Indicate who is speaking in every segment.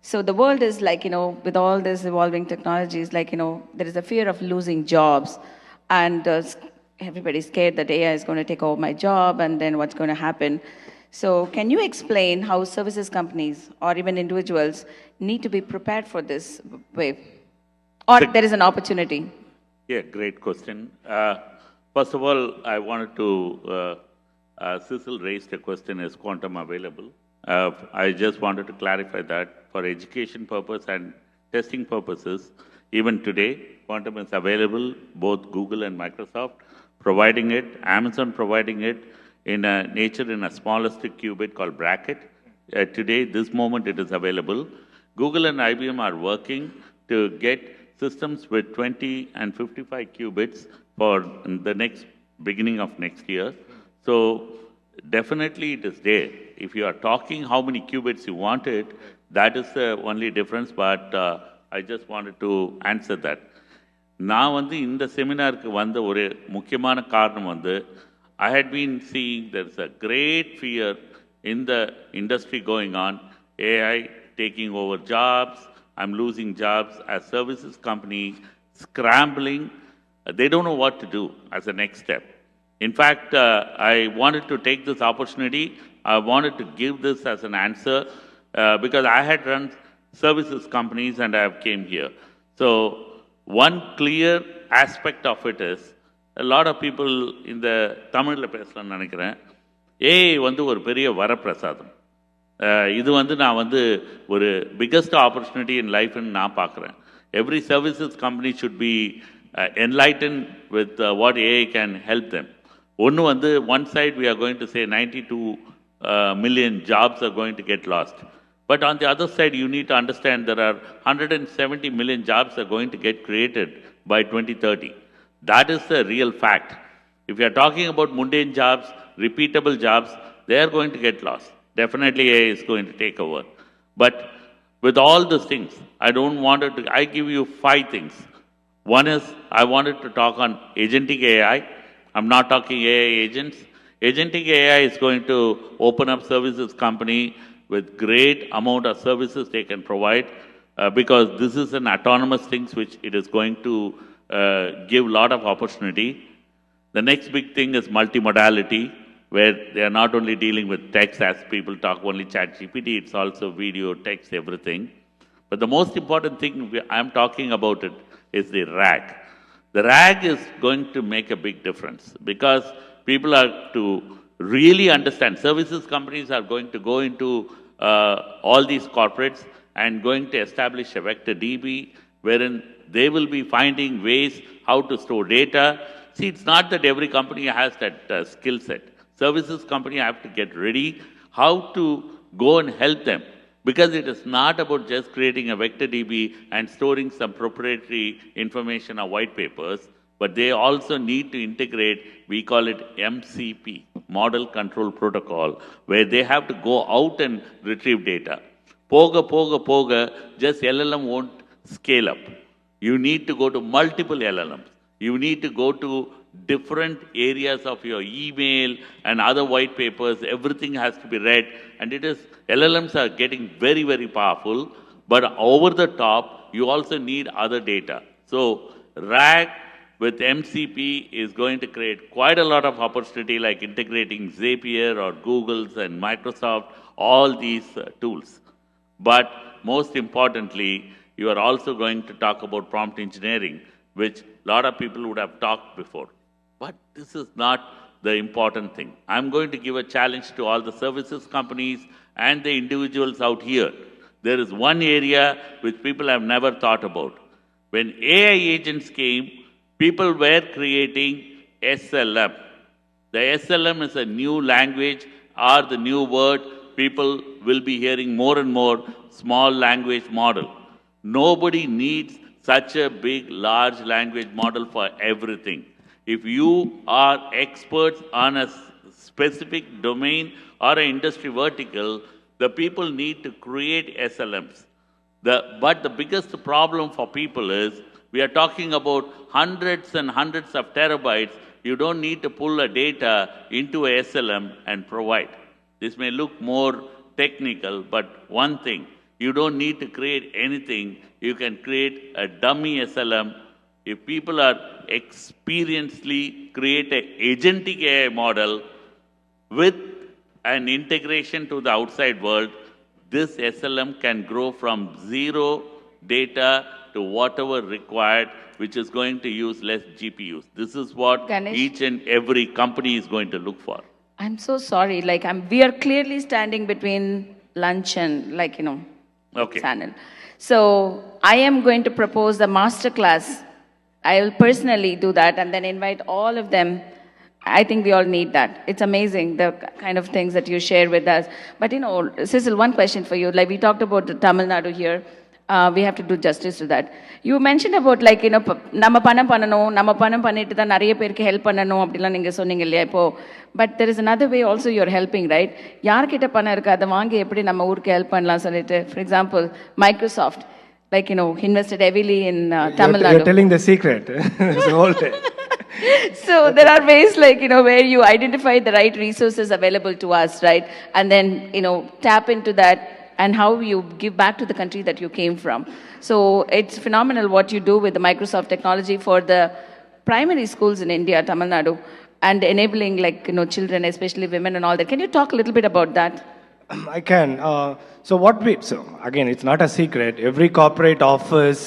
Speaker 1: So the world is like, with all this evolving technologies, like, there is a fear of losing jobs. And everybody's scared that AI is going to take over my job, and then what's going to happen. So can you explain how services companies or even individuals need to be prepared for this wave? Or there is an opportunity?
Speaker 2: Yeah, great question. First of all, I wanted to, Cecil raised a question, is quantum available? I just wanted to clarify that for education purpose and testing purposes, even today, quantum is available, both Google and Microsoft providing it, Amazon providing it in a nature in a smallest qubit called bracket. Today, this moment it is available. Google and IBM are working to get systems with 20 and 55 qubits for the beginning of next year. So definitely it is there. If you are talking how many qubits you wanted, that is the only difference, but I just wanted to answer that. நான் வந்து இந்த செமினாருக்கு வந்த ஒரு முக்கியமான காரணம் வந்து I had been seeing there's a great fear in the industry going on, AI taking over jobs, I'm losing jobs as services company, scrambling. They don't know what to do as a next step. In fact, I wanted to take this opportunity. I wanted to give this as an answer because I had run services companies and I have came here. So one clear aspect of it is, a lot of people in the Tamil பேசலாம்னு நினைக்கிறேன், AI வந்து ஒரு பெரிய வரப்பிரசாதம். இது வந்து நான் வந்து ஒரு பிக்கஸ்ட் ஆப்பர்ச்சுனிட்டி இன் லைஃப்னு நான் பார்க்குறேன். Every services company should be enlightened with what AI can help them. ஒன்று வந்து one side we are going to say 92 million jobs are going to get lost. But on the other side, you need to understand there are 170 million jobs are going to get created by 2030. That is the real fact. If you are talking about mundane jobs, repeatable jobs, they are going to get lost. Definitely AI is going to take over. But with all these things, I give you 5 things. One is, I wanted to talk on agentic AI. I'm not talking AI agents. Agentic AI is going to open up services company with great amount of services they can provide because this is an autonomous things which it is going to give a lot of opportunity. The next big thing is multimodality, where they are not only dealing with text as people talk only chat GPT, it's also video, text, everything. But the most important thing I'm talking about it is the RAG. The RAG is going to make a big difference because people are to really understand. Services companies are going to go into all these corporates and going to establish a vector DB wherein they will be finding ways how to store data. See, it's not that every company has that skill set. Services company have to get ready how to go and help them, because it is not about just creating a vector DB and storing some proprietary information or white papers, but they also need to integrate, we call it MCP, Model Control Protocol, where they have to go out and retrieve data. Poga, just LLM won't scale up. You need to go to multiple LLMs. You need to go to different areas of your email and other white papers. Everything has to be read. And LLMs are getting very, very powerful. But over the top, you also need other data. So RAG with MCP is going to create quite a lot of opportunity, like integrating Zapier or Google's and Microsoft, all these tools. But most importantly, you are also going to talk about prompt engineering, which a lot of people would have talked before. But this is not the important thing. I'm going to give a challenge to all the services companies and the individuals out here. There is one area which people have never thought about. When AI agents came, people were creating SLM. The SLM is a new language or the new word people will be hearing more and more, small language model. Nobody needs such a big, large language model for everything. If you are experts on a specific domain or an industry vertical, the people need to create SLMs. But the biggest problem for people is, we are talking about hundreds and hundreds of terabytes. You don't need to pull a data into a SLM and provide. This may look more technical, but one thing, You don't need to create anything. You can create a dummy SLM. If people are experientially create an agentic AI model with an integration to the outside world, this SLM can grow from zero data to whatever required, which is going to use less GPUs. This is what
Speaker 1: Ganesh?
Speaker 2: each and every company is going to look for.
Speaker 1: I'm so sorry. Like, we are clearly standing between lunch and, like,
Speaker 2: Okay.
Speaker 1: channel. So I am going to propose a master class. I will personally do that and then invite all of them. I think we all need that. It's amazing, the kind of things that you share with us. But, Cecil, one question for you. Like, we talked about Tamil Nadu here. We have to do justice to that. You mentioned about, like, நம்ம பணம் பண்ணணும், நம்ம பணம் பண்ணிட்டு தான் நிறைய பேருக்கு help பண்ணணும் அப்படிலாம் நீங்கள் சொன்னீங்க இல்லையா இப்போ. But there is another way also you're helping, right? யார்கிட்ட பணம் இருக்கு அதை வாங்கி எப்படி நம்ம ஊருக்கு ஹெல்ப் பண்ணலாம் சொல்லிட்டு. For example, Microsoft, like, invested heavily in Tamil Nadu.
Speaker 3: You're telling the secret. It's the whole thing.
Speaker 1: So there are ways, like, where you identify the right resources available to us, right? And then, tap into that and how you give back to the country that you came from. So it's phenomenal what you do with the Microsoft technology for the primary schools in India, Tamil Nadu, and enabling, like, children, especially women and all that. Can you talk a little bit about that?
Speaker 3: I can. So again, it's not a secret. Every corporate offers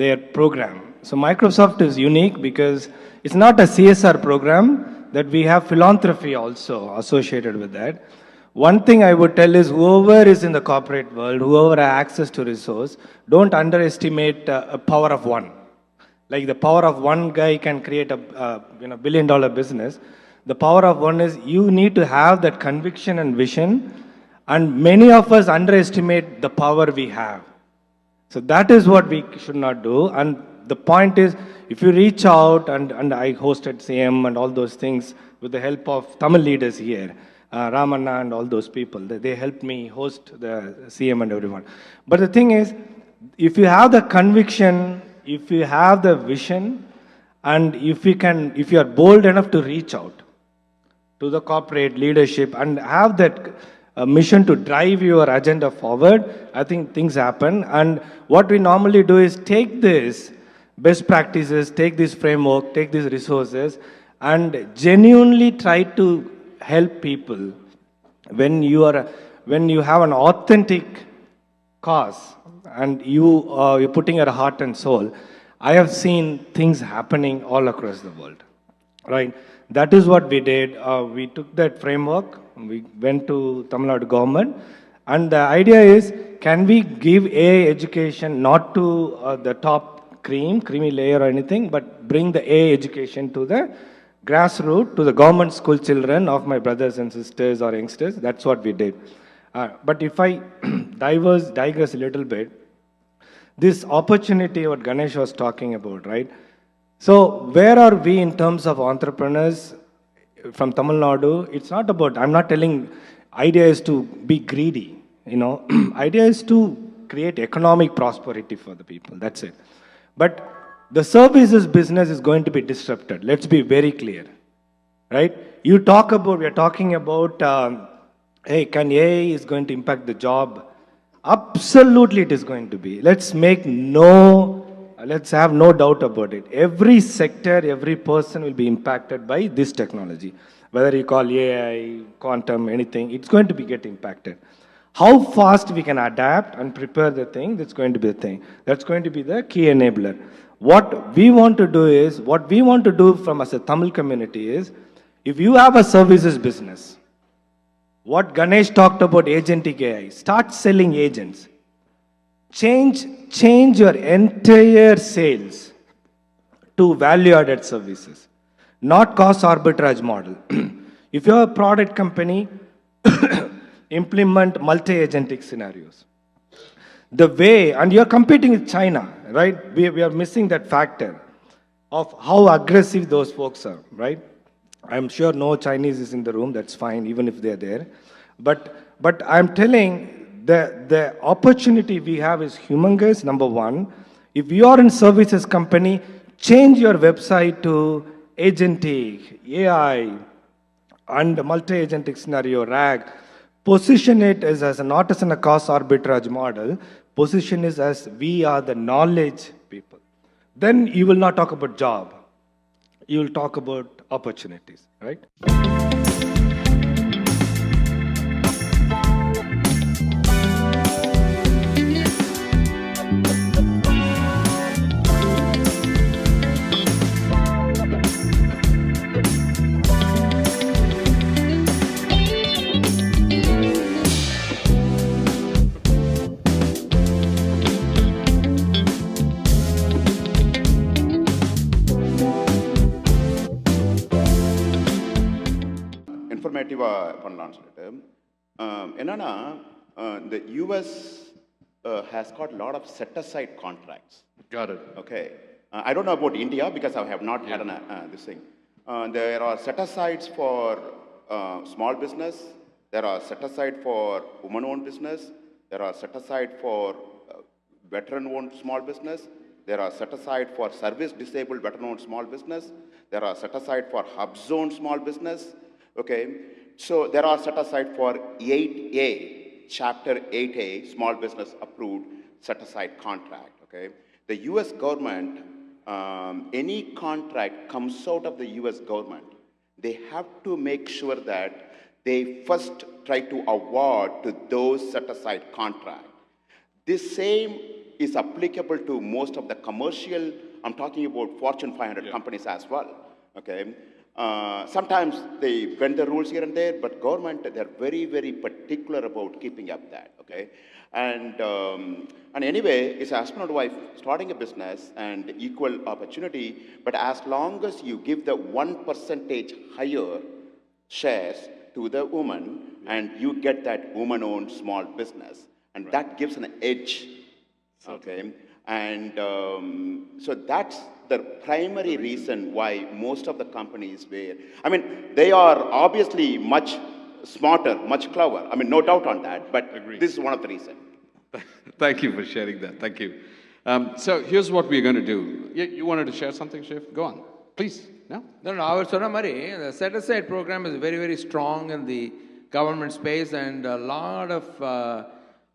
Speaker 3: their program. So Microsoft is unique because it's not a CSR program, that we have philanthropy also associated with that. One thing I would tell is whoever is in the corporate world, whoever has access to resource, don't underestimate a power of one. Like the power of one guy can create a $1 billion business. The power of one is you need to have that conviction and vision, and many of us underestimate the power we have. So that is what we should not do. And the point is, if you reach out, and I hosted CM and all those things with the help of Tamil leaders here, Ramanna and all those people, they helped me host the CM and everyone. But the thing is, if you have the conviction, if you have the vision, and if you are bold enough to reach out to the corporate leadership and have that mission to drive your agenda forward, I think things happen. And what we normally do is take this best practices, take this framework, take these resources, and genuinely try to help people. When you have an authentic cause and you're putting your heart and soul, I have seen things happening all across the world, right? That is what we did. We took that framework, we went to Tamil Nadu government, and the idea is, can we give AI education not to the top creamy layer or anything, but bring the AI education to the grassroots, to the government school children of my brothers and sisters or youngsters. That's what we did. But if I digress a little bit, this opportunity what Ganesh was talking about, right? So where are we in terms of entrepreneurs from Tamil Nadu? It's not about, I'm not telling, idea is to be greedy, idea is to create economic prosperity for the people, that's it. But the services business is going to be disrupted. Let's be very clear, right? We're talking about, hey, can AI is going to impact the job? Absolutely it is going to be. Let's have no doubt about it. Every sector, every person will be impacted by this technology. Whether you call AI, quantum, anything, it's going to be get impacted. How fast we can adapt and prepare the thing, that's going to be the thing. That's going to be the key enabler. What we want to do from as a Tamil community is, if you have a services business, what Ganesh talked about agentic AI, start selling agents. Change your entire sales to value-added services, not cost arbitrage model. If you're a product company, implement multi-agentic scenarios. The way, and you're competing with China, right? We are missing that factor of how aggressive those folks are, right? I'm sure no Chinese is in the room, that's fine, even if they're there. But I'm telling, the opportunity we have is humongous, number one. If you are in services company, change your website to agentic, AI, and multi-agentic scenario, RAG. position it as not as a cost arbitrage model, position is as we are the knowledge people. Then you will not talk about job. You will talk about opportunities, right?
Speaker 4: informative பண்ணலாம்னு சொல்லிட்டு என்னன்னா the US has got a lot of set aside contracts.
Speaker 5: Got it.
Speaker 4: Okay. I don't know about India because I have not had this thing. There are set asides for small business. There are set aside for woman-owned business. There are set aside for veteran-owned small business. There are set aside for service-disabled veteran-owned small business. There are set aside for hub-zone small business. Okay. So there are set aside for 8A, Chapter 8A, small business approved set aside contract. Okay. The US government, any contract comes out of the US government, they have to make sure that they first try to award to those set aside contracts. This same is applicable to most of the commercial, I'm talking about Fortune 500 companies as well. Okay. Sometimes they bend the rules here and there, but government, they're very, very particular about keeping up that, okay? And anyway, it's a husband and wife starting a business and equal opportunity, but as long as you give the 1% higher shares to the woman, and you get that woman-owned small business, and that gives an edge, okay? And so that's the primary reason why most of the companies were, I mean, they are obviously much smarter, much clever. I mean, no doubt on that, but this is one of the reasons.
Speaker 5: Thank you for sharing that. Thank you. So here's what we're going to do. You wanted to share something, Shiv? Go on, please. No?
Speaker 6: No, our Sonamari, the set-aside program is very, very strong in the government space, and a lot of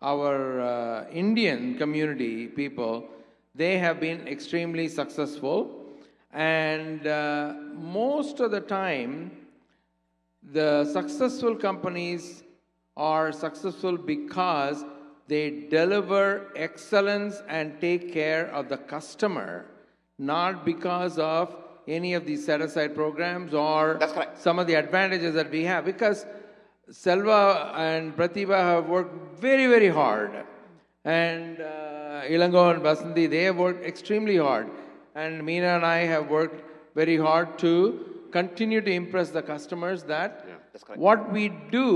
Speaker 6: our Indian community people, they have been extremely successful, and most of the time, the successful companies are successful because they deliver excellence and take care of the customer, not because of any of these set-aside programs or some of the advantages that we have. Because Selva and Pratibha have worked very, very hard, and Ilango and Basanti, they have worked extremely hard. And Meena and I have worked very hard to continue to impress the customers that what we do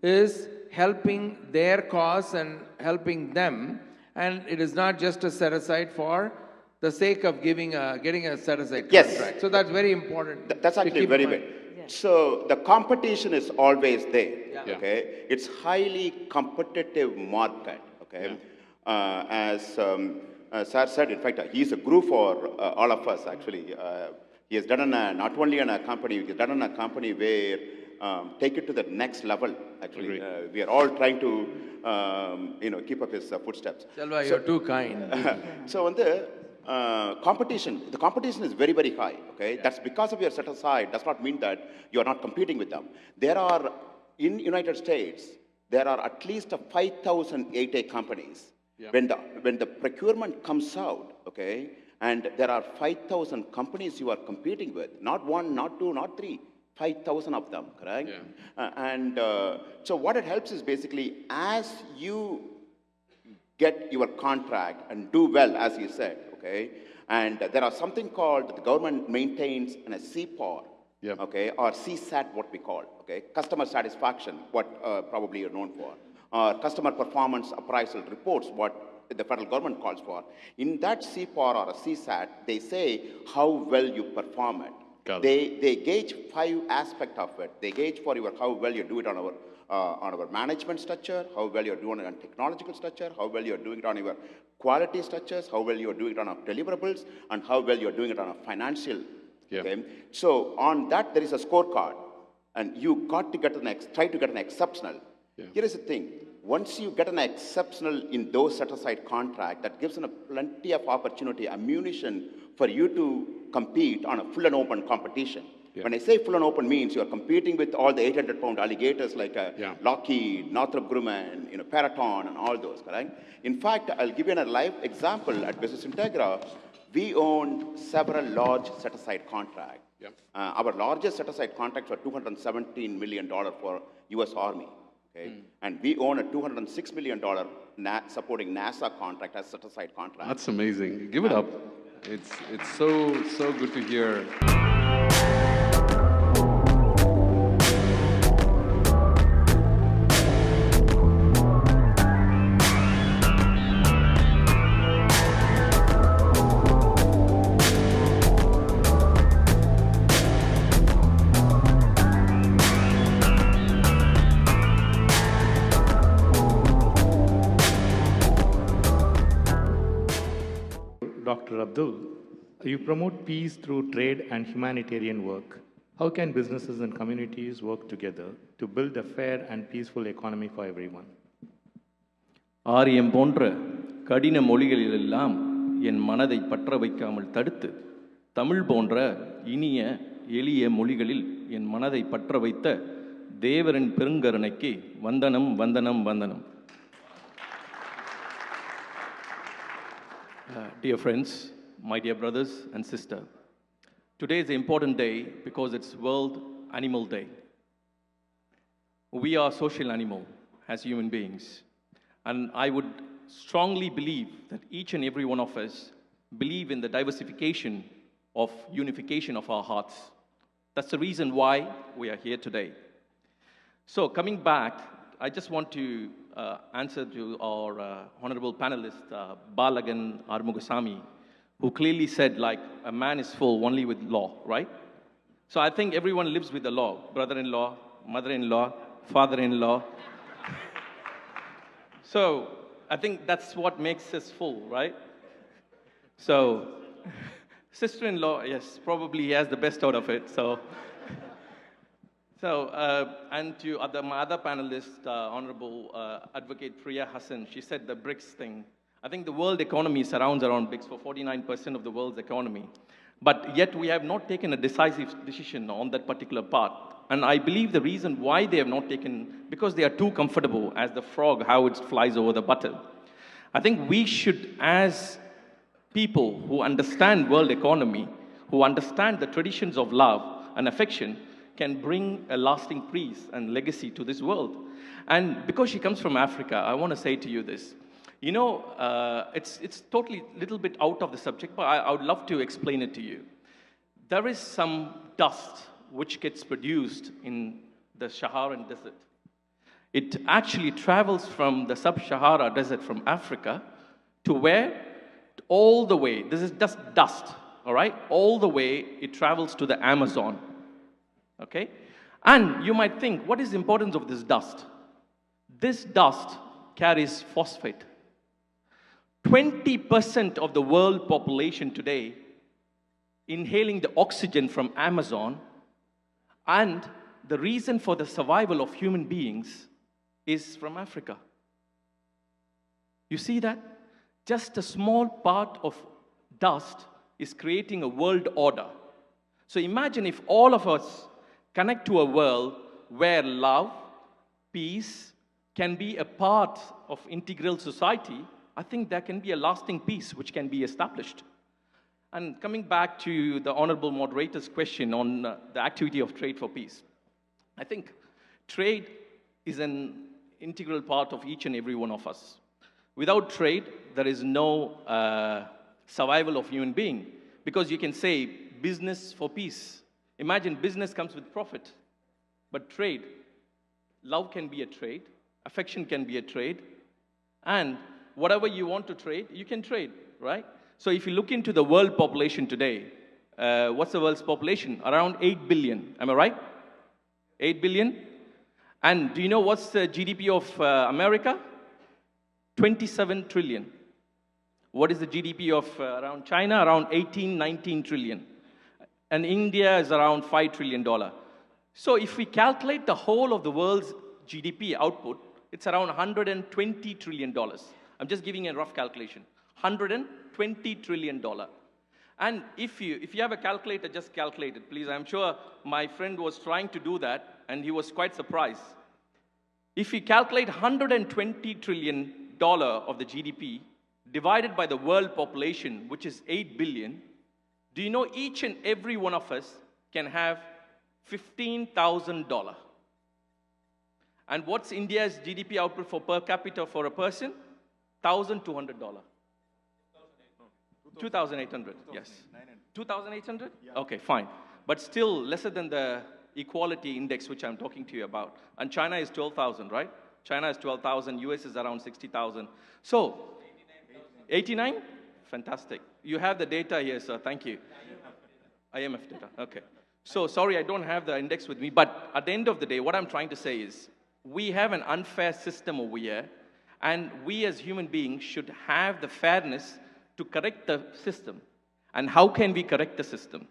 Speaker 6: is helping their cause and helping them. And it is not just a set aside for the sake of getting a set aside contract. So that's very important.
Speaker 4: That's actually very good. So the competition is always there. Okay. It's highly competitive market. Okay. As Sir said, in fact, he's a guru for all of us, actually. He has done not only in a company, he has done in a company where take it to the next level, actually. We are all trying to, keep up his footsteps.
Speaker 6: Selva, you're too kind.
Speaker 4: So on the competition is very, very high, okay? That's because of your set aside, does not mean that you are not competing with them. There are, in United States, there are at least 5,000 8A companies. When the procurement comes out, okay, and there are 5,000 companies you are competing with, not one, not two, not three, 5,000 of them, correct? So what it helps is basically as you get your contract and do well, as you said, okay, and there are something called, the government maintains in a CPOR, okay, or CSAT, what we call, okay, customer satisfaction, what probably you're known for. Customer performance appraisal reports, what the federal government calls for. In that CPOR or a CSAT, they say how well you perform it. They gauge 5 aspects of it. They gauge for how well you do it on our management structure, how well you're doing it on technological structure, how well you're doing it on your quality structures, how well you're doing it on our deliverables, and how well you're doing it on a financial. Okay? So on that, there is a scorecard, and you got to get try to get an exceptional. Here is the thing. Once you get an exceptional in those set-aside contract, that gives them plenty of opportunity, ammunition for you to compete on a full and open competition.
Speaker 5: Yeah.
Speaker 4: When I say full and open means you're competing with all the 800-pound alligators like Lockheed, Northrop Grumman, Peraton, and all those, correct? In fact, I'll give you a live example. At Business Integra, we own several large set-aside contracts.
Speaker 5: Yeah.
Speaker 4: Our largest set-aside contract for $217 million for U.S. Army. Okay? And we own a $206 million supporting NASA contract as set-aside contract.
Speaker 5: That's amazing. Give it up. It's so good to hear.
Speaker 7: Dr. Abdul, you promote peace through trade and humanitarian work. How can businesses and communities work together to build a fair and peaceful economy for everyone?
Speaker 8: ஆரியம் போன்ற கடின மொழிகளிலெல்லாம் என் மனதை பற்ற வைக்காமல் தடுத்து தமிழ் போன்ற இனிய எளிய மொழிகளில் என் மனதை பற்ற வைத்த தேவரின் பெருங்கருணைக்கு வந்தனம் வந்தனம் வந்தனம். Dear friends, my dear brothers and sisters, today is an important day because it's World Animal Day. We are social animal as human beings, and I would strongly believe that each and every one of us believe in the diversification of unification of our hearts. That's the reason why we are here today. So coming back, I just want to answer to our honorable panelist, Balagan Armugasamy, who clearly said, like, a man is full only with law, right? So I think everyone lives with the law, brother-in-law, mother-in-law, father-in-law. So I think that's what makes us full, right? So sister-in-law, yes, probably he has the best out of it, so. So, and to my other panelist, Honorable Advocate Priya Hassan, she said the BRICS thing. I think the world economy surrounds around BRICS for 49% of the world's economy. But yet we have not taken a decisive decision on that particular part. And I believe the reason why they have not taken, because they are too comfortable as the frog, how it flies over the butter. I think we should, as people who understand world economy, who understand the traditions of love and affection, can bring a lasting peace and legacy to this world. And because she comes from Africa, I want to say to you this. You know, it's totally a little bit out of the subject, but I would love to explain it to you. There is some dust which gets produced in the Saharan desert. It actually travels from the sub-Sahara desert from Africa to where? All the way, this is just dust, all right? All the way it travels to the Amazon. Okay? And you might think, what is the importance of this dust? This dust carries phosphate. 20% of the world population today inhaling the oxygen from Amazon, and the reason for the survival of human beings is from Africa. You see that? Just a small part of dust is creating a world order. So imagine if all of us connect to a world where love, peace can be a part of integral society. I think there can be a lasting peace which can be established. And coming back to the honorable moderator's question on the activity of trade for peace, I think trade is an integral part of each and every one of us. Without trade, there is no survival of human being, because you can say business for peace. Imagine business comes with profit, but trade, love can be a trade, affection can be a trade, and whatever you want to trade, you can trade, right? So if you look into the world population today, what's the world's population? Around 8 billion, am I right? 8 billion? And do you know what's the GDP of America? 27 trillion. What is the GDP of around China? Around 18, 19 trillion. And India is around $5 trillion. So if we calculate the whole of the world's GDP output, it's around $120 trillion. I'm just giving a rough calculation. $120 trillion. And if you have a calculator, just calculate it, please. I'm sure my friend was trying to do that, and he was quite surprised. If you calculate $120 trillion of the GDP divided by the world population, which is 8 billion, do you know each and every one of us can have $15,000? And what's India's GDP output for per capita for a person? $1,200. 2,800, yes. 2,800? Yeah. Okay, fine. But still lesser than the equality index which I'm talking to you about. And China is 12,000, right? China is 12,000, US is around 60,000. So, 89? Fantastic. You have the data here, sir, thank you. IMF data, okay. So, sorry, I don't have the index with me, but at the end of the day, what I'm trying to say is, we have an unfair system over here, and we as human beings should have the fairness to correct the system. And how can we correct the system?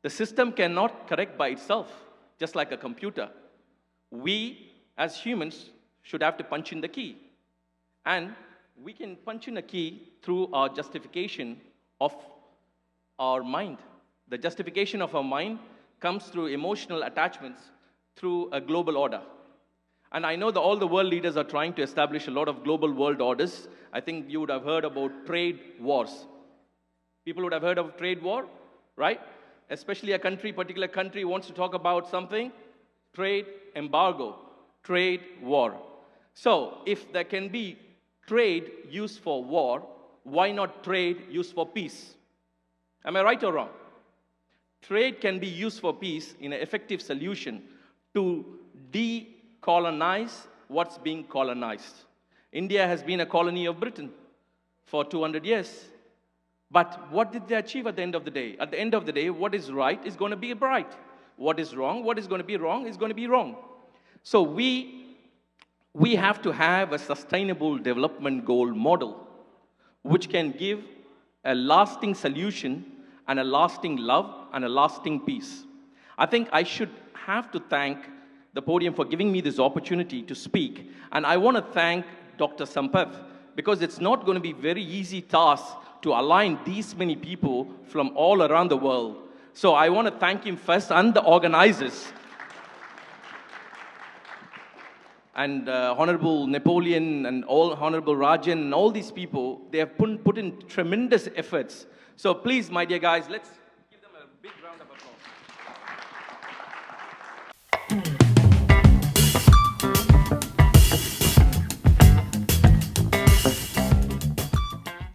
Speaker 8: The system cannot correct by itself, just like a computer. We, as humans, should have to punch in the key. And we can punch in a key through our justification of our mind. The justification of our mind comes through emotional attachments through a global order. And I know that all the world leaders are trying to establish a lot of global world orders. I think you would have heard about trade wars. People would have heard of trade war, right? Especially a country, particular country wants to talk about something, trade embargo, trade war. So if there can be trade used for war, why not trade used for peace? Am I right or wrong? Trade can be used for peace in an effective solution to decolonize what's being colonized. India has been a colony of Britain for 200 years. But what did they achieve at the end of the day? At the end of the day, what is right is going to be right. What is wrong, what is going to be wrong is going to be wrong. So we have to have a sustainable development goal model which can give a lasting solution and a lasting love and a lasting peace. I think I should have to thank the podium for giving me this opportunity to speak. And I want to thank Dr. Sampath, because it's not going to be very easy task to align these many people from all around the world. So I want to thank him first and the organizers. And Honorable Napoleon and all Honorable Rajan and all these people, they have put in tremendous efforts. So please, my dear guys, let's